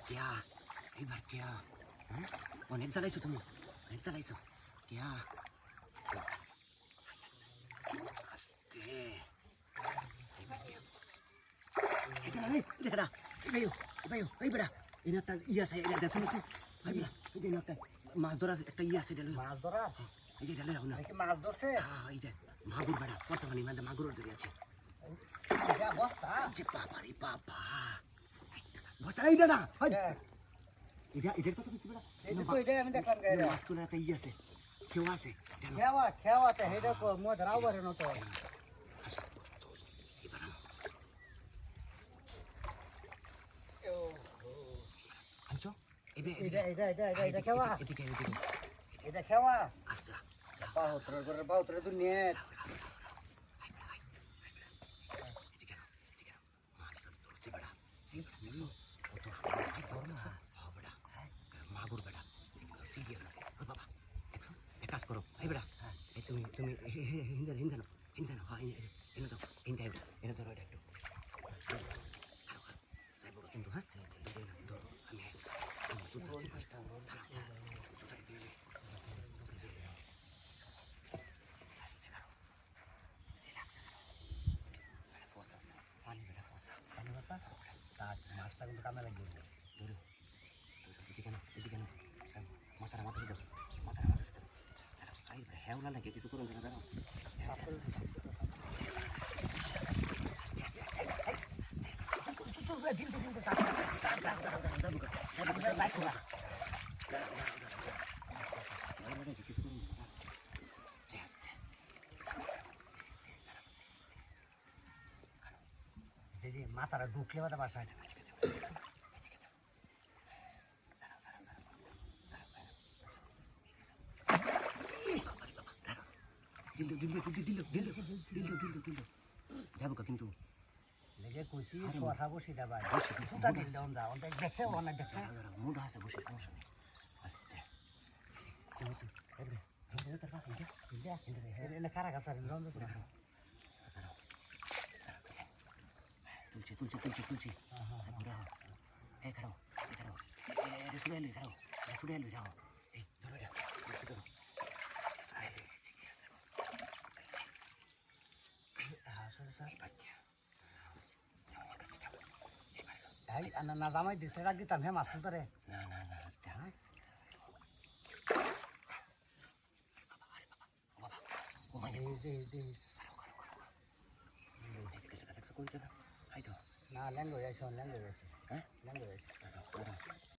কেয়া এইবার কেয়া হ্যাঁ অনেক জ্বালাইছো তুমি অনেক জ্বালাইছো কেয়া আস্তে এইবার কেয়া এটা রে এটা এই বেড়া এনে একটা ই আছে এটা দেখো না ভাই বেড়া এই যে একটা মাছ ধরা একটা ই আছে এটা মাছ ধরা এই যে এটা লই না মাছ ধরছে হ্যাঁ এই যে মাগুর বেড়া কষা পানি মানে মাগুর ধরে আছে এটা বস্তা যে বাবা রে বাবা বস্তা এইটা না এটা এটার কথা কিছু বেড়া এই তো এটা আমি দেখলাম গায়রা মাছ তোলার একটা ই আছে কেউ আছে খেওয়া তে হেডা কো মো ধরাও পারে না তো আনছো এটা খেওয়া এটা খেওয়া আস্তে বাহুত্রে দুনিয়া মাগুর বেড়া বাবা এক কাজ করো এই বেড়া তুমি তুমি হিন্দানো হ্যাঁ এনে দাও এনে ধরো এটা একটু কিন্তু হ্যাঁ ধরো আমি মাছটা কিন্তু কামে লাগবে ধরো এদিকে মাথার মাথা দাও মাথার মাথা দাও আই হেওলা লাগে কিছু করুন না দাঁড়াও মাথাটা ঢুকলে মাথা বাসায় যাবো কিন্তু লেগে কইছি কথা বসি দাবা সুতা দিল দাও দাও দেখছে অনেক দেখছে মুড আছে বসে সমস্যা নেই আস্তে কারা কাছে তুলছি এই খারাপ ছুড়ে এলি খারাপ এই ধরো এটা না জামাই দিচ্ছে রাখ দিতাম হ্যাঁ মাছ তুলতে না আস্তে হ্যাঁ না ল্যাঙ্গুয়েজ আছে হ্যাঁ ল্যাঙ্গুয়েজ